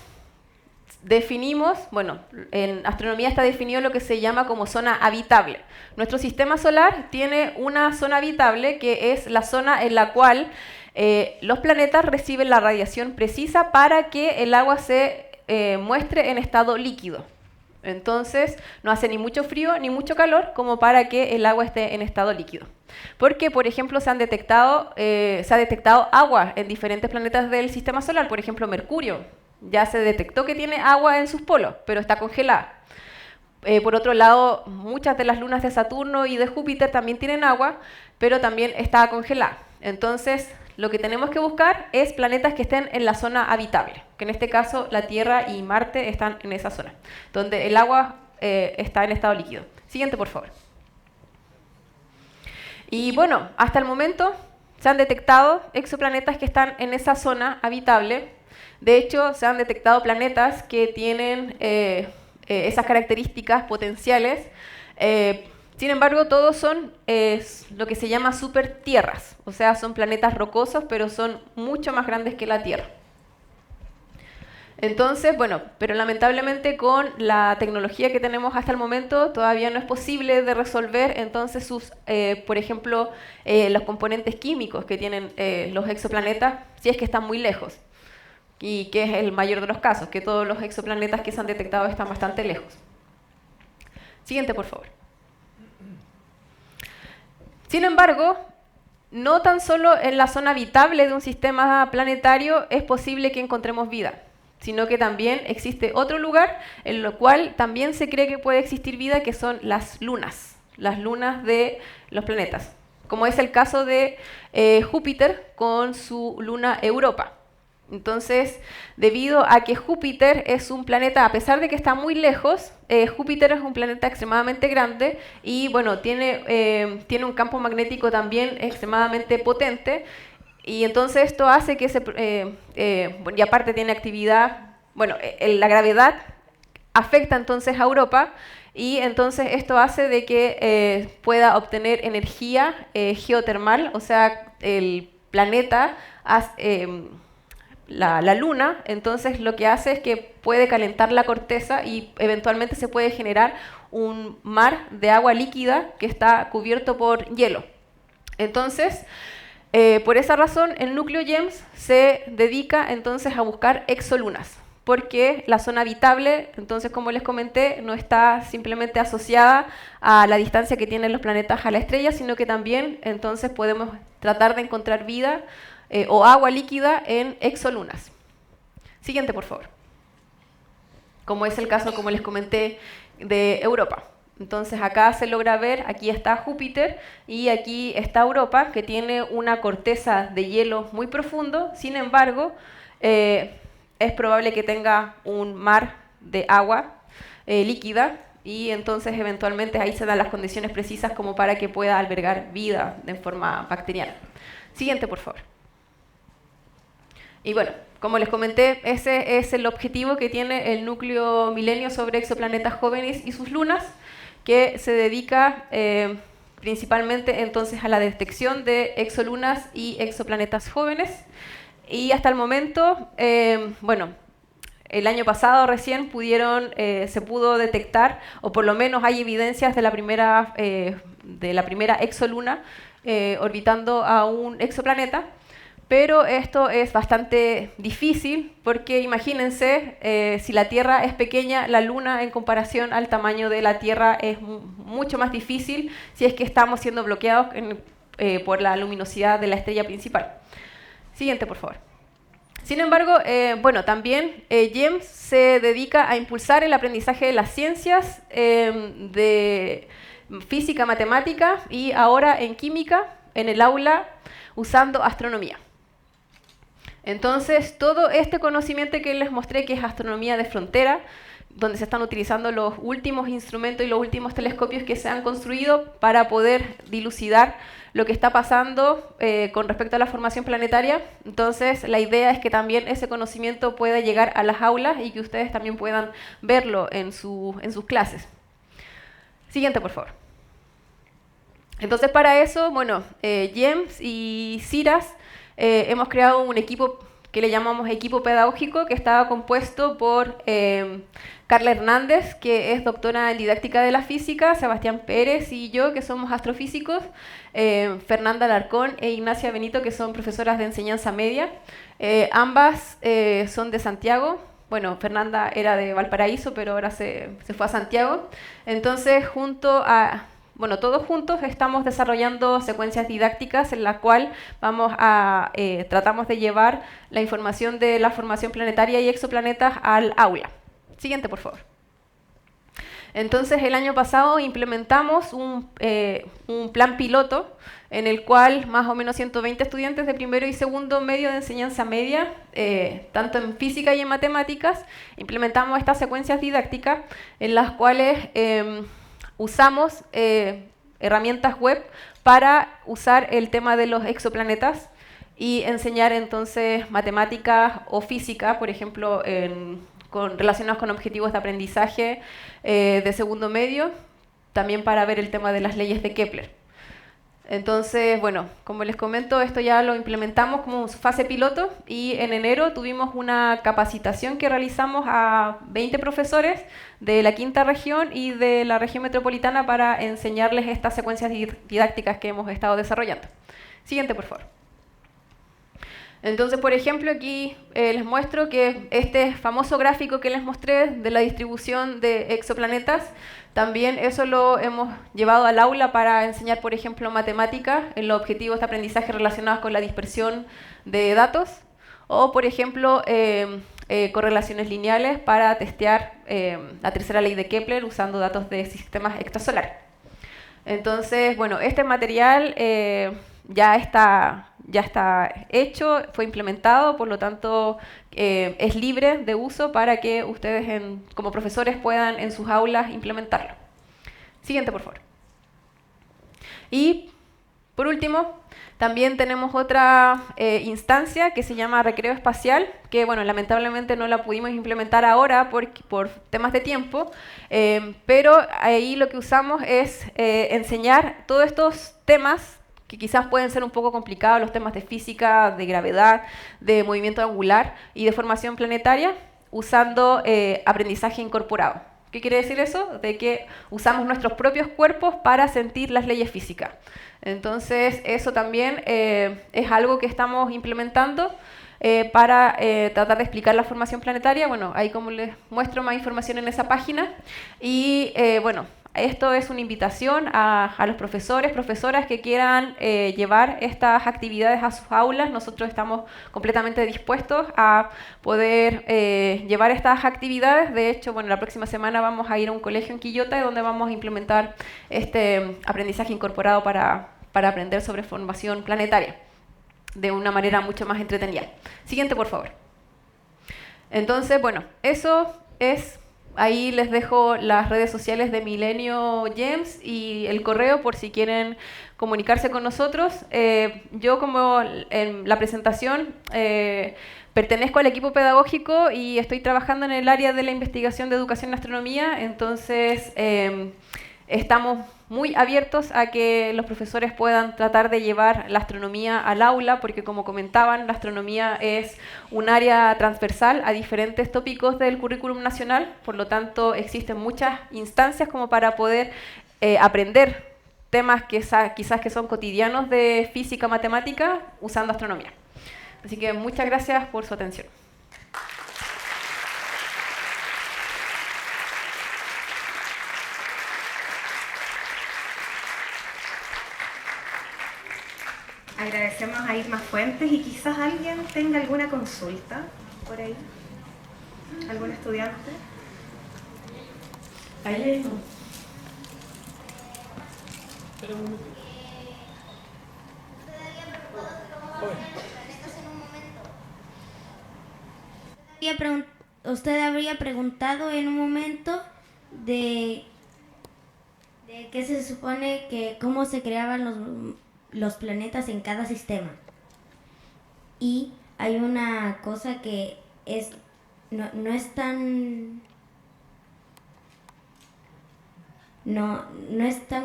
definimos, bueno, en astronomía está definido lo que se llama como zona habitable. Nuestro sistema solar tiene una zona habitable que es la zona en la cual los planetas reciben la radiación precisa para que el agua se muestre en estado líquido. Entonces, no hace ni mucho frío ni mucho calor como para que el agua esté en estado líquido. Porque, por ejemplo, se ha detectado agua en diferentes planetas del sistema solar. Por ejemplo, Mercurio. Ya se detectó que tiene agua en sus polos, pero está congelada. Por otro lado, muchas de las lunas de Saturno y de Júpiter también tienen agua, pero también está congelada. Entonces, lo que tenemos que buscar es planetas que estén en la zona habitable, que en este caso la Tierra y Marte están en esa zona, donde el agua está en estado líquido. Siguiente, por favor. Y bueno, hasta el momento se han detectado exoplanetas que están en esa zona habitable. De hecho, se han detectado planetas que tienen esas características potenciales. Sin embargo, todos son lo que se llama supertierras, o sea, son planetas rocosos, pero son mucho más grandes que la Tierra. Entonces, bueno, pero lamentablemente con la tecnología que tenemos hasta el momento todavía no es posible de resolver entonces por ejemplo, los componentes químicos que tienen los exoplanetas si es que están muy lejos. Y que es el mayor de los casos, que todos los exoplanetas que se han detectado están bastante lejos. Siguiente, por favor. Sin embargo, no tan solo en la zona habitable de un sistema planetario es posible que encontremos vida, sino que también existe otro lugar en el cual también se cree que puede existir vida, que son las lunas de los planetas, como es el caso de Júpiter con su luna Europa. Entonces, debido a que Júpiter es un planeta, a pesar de que está muy lejos, Júpiter es un planeta extremadamente grande y bueno, tiene un campo magnético también extremadamente potente Y entonces esto hace que y aparte tiene actividad, bueno, la gravedad afecta entonces a Europa, y entonces esto hace de que pueda obtener energía geotermal, o sea, el planeta, la Luna, entonces lo que hace es que puede calentar la corteza y eventualmente se puede generar un mar de agua líquida que está cubierto por hielo. Entonces, por esa razón, el núcleo GEMS se dedica entonces a buscar exolunas, porque la zona habitable, entonces, como les comenté, no está simplemente asociada a la distancia que tienen los planetas a la estrella, sino que también entonces podemos tratar de encontrar vida o agua líquida en exolunas. Siguiente, por favor. Como es el caso, como les comenté, de Europa. Entonces acá se logra ver, aquí está Júpiter y aquí está Europa, que tiene una corteza de hielo muy profundo. Sin embargo, es probable que tenga un mar de agua líquida, y entonces eventualmente ahí se dan las condiciones precisas como para que pueda albergar vida de forma bacteriana. Siguiente, por favor. Y bueno, como les comenté, ese es el objetivo que tiene el núcleo Milenio sobre exoplanetas jóvenes y sus lunas, que se dedica principalmente entonces a la detección de exolunas y exoplanetas jóvenes. Y hasta el momento, bueno, el año pasado recién se pudo detectar, o por lo menos hay evidencias de la primera exoluna orbitando a un exoplaneta. Pero esto es bastante difícil porque imagínense, si la Tierra es pequeña, la Luna en comparación al tamaño de la Tierra es mucho más difícil si es que estamos siendo bloqueados por la luminosidad de la estrella principal. Siguiente, por favor. Sin embargo, bueno, también GEMS se dedica a impulsar el aprendizaje de las ciencias de física, matemática y ahora en química en el aula usando astronomía. Entonces, todo este conocimiento que les mostré, que es astronomía de frontera, donde se están utilizando los últimos instrumentos y los últimos telescopios que se han construido para poder dilucidar lo que está pasando con respecto a la formación planetaria. Entonces, la idea es que también ese conocimiento pueda llegar a las aulas y que ustedes también puedan verlo en sus clases. Siguiente, por favor. Entonces, para eso, bueno, GEMS y CIRAS hemos creado un equipo que le llamamos equipo pedagógico, que estaba compuesto por Carla Hernández, que es doctora en didáctica de la física, Sebastián Pérez y yo, que somos astrofísicos, Fernanda Alarcón e Ignacia Benito, que son profesoras de enseñanza media. Ambas son de Santiago. Bueno, Fernanda era de Valparaíso, pero ahora se fue a Santiago. Entonces, todos juntos estamos desarrollando secuencias didácticas en las cuales tratamos de llevar la información de la formación planetaria y exoplanetas al aula. Siguiente, por favor. Entonces, el año pasado implementamos un plan piloto en el cual más o menos 120 estudiantes de primero y segundo medio de enseñanza media, tanto en física y en matemáticas, implementamos estas secuencias didácticas en las cuales usamos herramientas web para usar el tema de los exoplanetas y enseñar entonces matemáticas o física, por ejemplo, relacionados con objetivos de aprendizaje de segundo medio, también para ver el tema de las leyes de Kepler. Entonces, bueno, como les comento, esto ya lo implementamos como fase piloto y en enero tuvimos una capacitación que realizamos a 20 profesores de la quinta región y de la región metropolitana para enseñarles estas secuencias didácticas que hemos estado desarrollando. Siguiente, por favor. Entonces, por ejemplo, aquí les muestro que este famoso gráfico que les mostré de la distribución de exoplanetas, también eso lo hemos llevado al aula para enseñar, por ejemplo, matemáticas en los objetivos de aprendizaje relacionados con la dispersión de datos, o, por ejemplo, correlaciones lineales para testear la tercera ley de Kepler usando datos de sistemas extrasolares. Entonces, bueno, este material ya está hecho, fue implementado, por lo tanto es libre de uso para que ustedes como profesores puedan en sus aulas implementarlo. Siguiente, por favor. Y Por último, también tenemos otra instancia que se llama recreo espacial, que bueno, lamentablemente no la pudimos implementar ahora por temas de tiempo, pero ahí lo que usamos es enseñar todos estos temas que quizás pueden ser un poco complicados, los temas de física, de gravedad, de movimiento angular y de formación planetaria, usando aprendizaje incorporado. ¿Qué quiere decir eso? De que usamos nuestros propios cuerpos para sentir las leyes físicas. Entonces, eso también es algo que estamos implementando para tratar de explicar la formación planetaria. Bueno, ahí como les muestro más información en esa página. Y bueno, esto es una invitación a los profesores, profesoras que quieran llevar estas actividades a sus aulas. Nosotros estamos completamente dispuestos a poder llevar estas actividades. De hecho, bueno, la próxima semana vamos a ir a un colegio en Quillota donde vamos a implementar este aprendizaje incorporado para aprender sobre formación planetaria de una manera mucho más entretenida. Siguiente, por favor. Entonces, bueno, eso es... Ahí les dejo las redes sociales de Milenio Gems y el correo por si quieren comunicarse con nosotros. Yo, como en la presentación, pertenezco al equipo pedagógico y estoy trabajando en el área de la investigación de educación en astronomía, entonces estamos muy abiertos a que los profesores puedan tratar de llevar la astronomía al aula, porque como comentaban, la astronomía es un área transversal a diferentes tópicos del currículum nacional, por lo tanto existen muchas instancias como para poder aprender temas que quizás que son cotidianos de física, matemática, usando astronomía. Así que muchas gracias por su atención. Agradecemos a Irma Fuentes y quizás alguien tenga alguna consulta por ahí. ¿Algún estudiante? Ahí Usted habría preguntado en un momento de qué se supone que cómo se creaban los planetas en cada sistema. Y hay una cosa que no es tan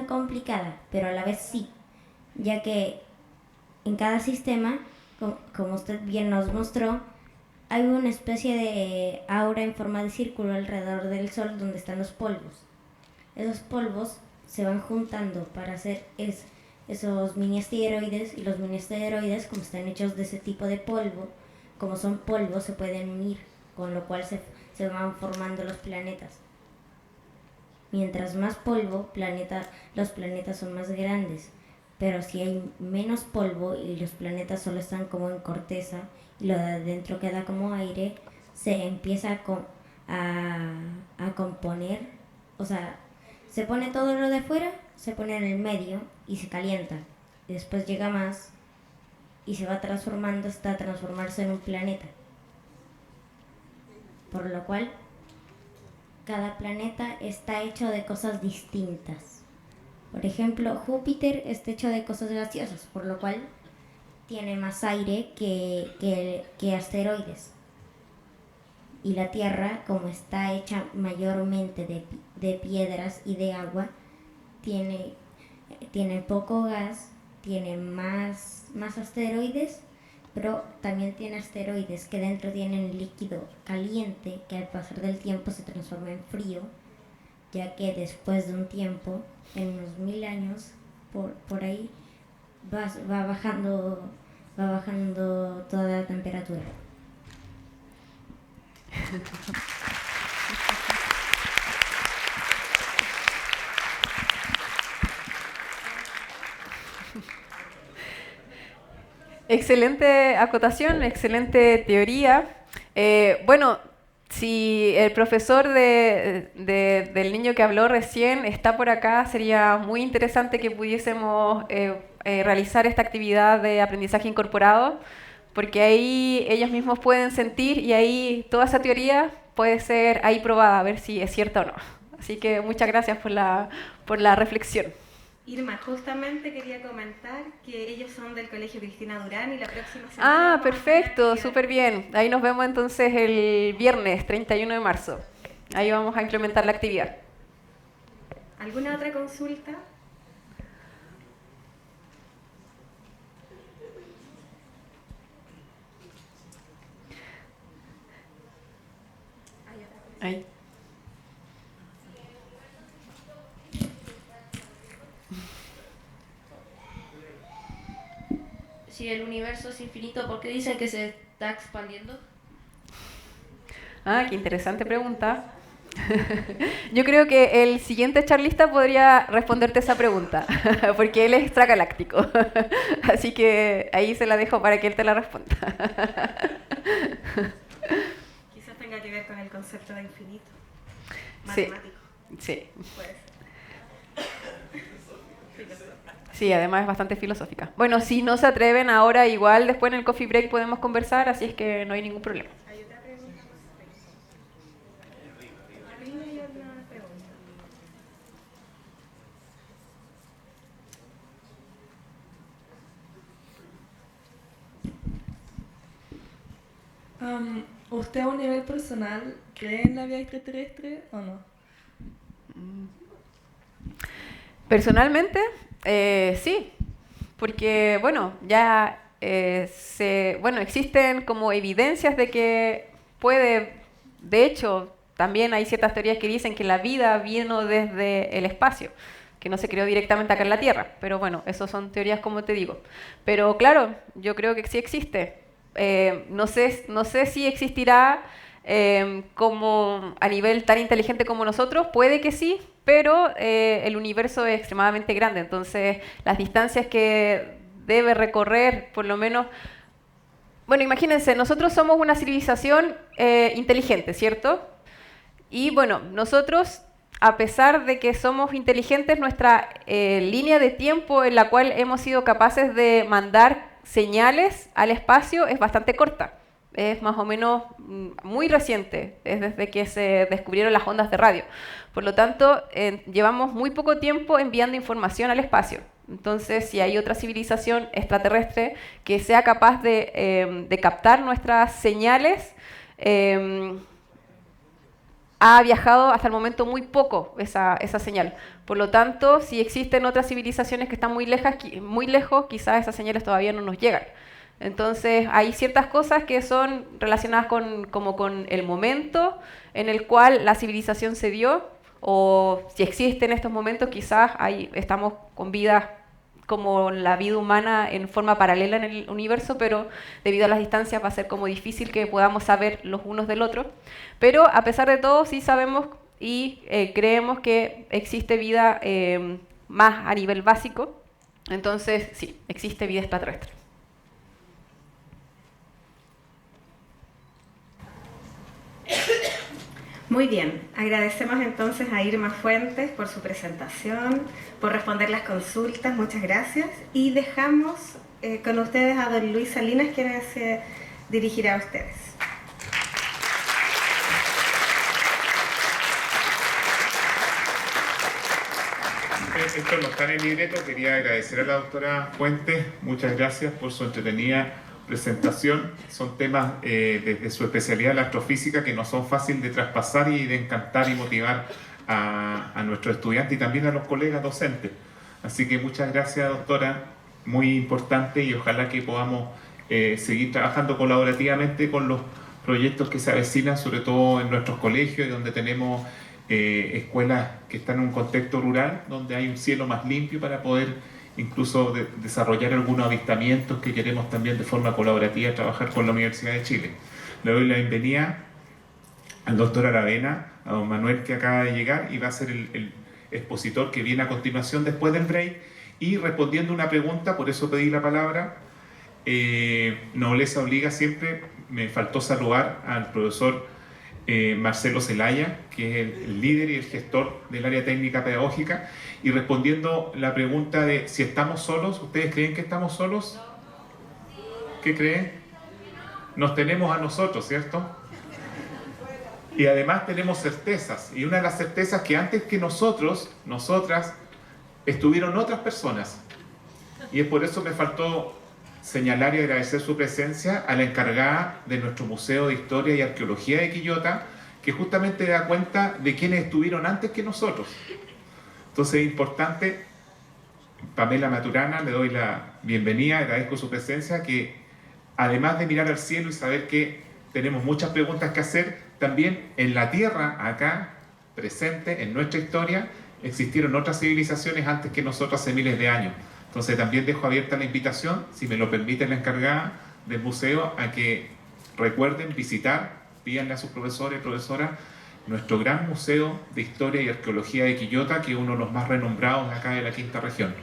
complicada, pero a la vez sí, ya que en cada sistema, como usted bien nos mostró, hay una especie de aura en forma de círculo alrededor del Sol donde están los polvos. Esos polvos se van juntando para hacer esos mini asteroides, y los mini asteroides, como están hechos de ese tipo de polvo, como son polvos, se pueden unir, con lo cual se van formando los planetas. Mientras más polvo, los planetas son más grandes, pero si hay menos polvo y los planetas solo están como en corteza y lo de adentro queda como aire, se empieza a componer, o sea, se pone todo lo de fuera, se pone en el medio y se calienta. Y después llega más y se va transformando hasta transformarse en un planeta. Por lo cual, cada planeta está hecho de cosas distintas. Por ejemplo, Júpiter está hecho de cosas gaseosas, por lo cual tiene más aire que asteroides. Y la Tierra, como está hecha mayormente de piedras y de agua, tiene poco gas, tiene más asteroides, pero también tiene asteroides que dentro tienen líquido caliente que al pasar del tiempo se transforma en frío, ya que después de un tiempo, en unos 1000 años, por ahí, va bajando toda la temperatura. Excelente acotación, excelente teoría. Bueno, si el profesor del niño que habló recién está por acá, sería muy interesante que pudiésemos realizar esta actividad de aprendizaje incorporado, porque ahí ellos mismos pueden sentir y ahí toda esa teoría puede ser ahí probada, a ver si es cierta o no. Así que muchas gracias por la reflexión. Irma, justamente quería comentar que ellos son del Colegio Cristina Durán y la próxima semana... Ah, perfecto, súper bien. Ahí nos vemos entonces el viernes 31 de marzo. Ahí vamos a implementar la actividad. ¿Alguna otra consulta? Ahí. Si el universo es infinito, ¿por qué dicen que se está expandiendo? Ah, qué interesante pregunta. Yo creo que el siguiente charlista podría responderte esa pregunta, porque él es extragaláctico. Así que ahí se la dejo para que él te la responda. Quizás tenga que ver con el concepto de infinito. Sí, Matemático. sí. Puede ser. Sí, además es bastante filosófica. Bueno, si no se atreven ahora, igual después en el coffee break podemos conversar, así es que no hay ningún problema. ¿Hay otra pregunta? Arriba hay otra pregunta. ¿Usted a un nivel personal cree en la vida extraterrestre o no? Personalmente, sí, porque bueno, ya existen como evidencias de que puede, de hecho, también hay ciertas teorías que dicen que la vida vino desde el espacio, que no se creó directamente acá en la Tierra, pero bueno, eso son teorías como te digo. Pero claro, yo creo que sí existe. No sé si existirá como a nivel tan inteligente como nosotros, puede que sí, pero el universo es extremadamente grande, entonces las distancias que debe recorrer, por lo menos... Bueno, imagínense, nosotros somos una civilización inteligente, ¿cierto? Y bueno, nosotros, a pesar de que somos inteligentes, nuestra línea de tiempo en la cual hemos sido capaces de mandar señales al espacio es bastante corta. Es más o menos muy reciente, es desde que se descubrieron las ondas de radio. Por lo tanto, llevamos muy poco tiempo enviando información al espacio. Entonces, si hay otra civilización extraterrestre que sea capaz de captar nuestras señales, ha viajado hasta el momento muy poco esa señal. Por lo tanto, si existen otras civilizaciones que están muy lejos, quizás esas señales todavía no nos llegan. Entonces, hay ciertas cosas que son relacionadas con el momento en el cual la civilización se dio, o si existe en estos momentos, quizás estamos con vida como la vida humana en forma paralela en el universo, pero debido a las distancias va a ser como difícil que podamos saber los unos del otro. Pero a pesar de todo, sí sabemos y creemos que existe vida más a nivel básico. Entonces, sí, existe vida extraterrestre. Muy bien, agradecemos entonces a Irma Fuentes por su presentación, por responder las consultas, muchas gracias. Y dejamos con ustedes a don Luis Salinas, quien se dirigirá a ustedes. Esto no está en el libreto, quería agradecer a la doctora Fuentes, muchas gracias por su entretenida presentación. Son temas desde su especialidad, la astrofísica, que no son fáciles de traspasar y de encantar y motivar a nuestros estudiantes y también a los colegas docentes. Así que muchas gracias, doctora, muy importante, y ojalá que podamos seguir trabajando colaborativamente con los proyectos que se avecinan, sobre todo en nuestros colegios, y donde tenemos escuelas que están en un contexto rural, donde hay un cielo más limpio para poder incluso desarrollar algunos avistamientos que queremos también de forma colaborativa trabajar con la Universidad de Chile. Le doy la bienvenida al doctor Aravena, a don Manuel, que acaba de llegar y va a ser el expositor que viene a continuación después del break, y respondiendo una pregunta, por eso pedí la palabra. Nobleza obliga siempre, me faltó saludar al profesor Marcelo Zelaya, que es el líder y el gestor del área técnica pedagógica, y respondiendo la pregunta de si estamos solos. ¿Ustedes creen que estamos solos? ¿Qué creen? Nos tenemos a nosotros, ¿cierto? Y además tenemos certezas, y una de las certezas que antes que nosotras estuvieron otras personas. Y es por eso que me faltó señalar y agradecer su presencia a la encargada de nuestro Museo de Historia y Arqueología de Quillota, que justamente da cuenta de quienes estuvieron antes que nosotros. Entonces es importante, Pamela Maturana, le doy la bienvenida, agradezco su presencia, que además de mirar al cielo y saber que tenemos muchas preguntas que hacer, también en la tierra, acá, presente, en nuestra historia, existieron otras civilizaciones antes que nosotros hace miles de años. Entonces también dejo abierta la invitación, si me lo permite la encargada del museo, a que recuerden visitar, pídanle a sus profesores y profesoras, nuestro gran Museo de Historia y Arqueología de Quillota, que es uno de los más renombrados acá de la quinta región.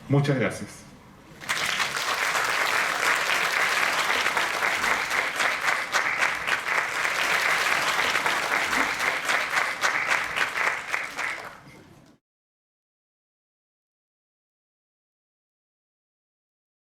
Muchas gracias.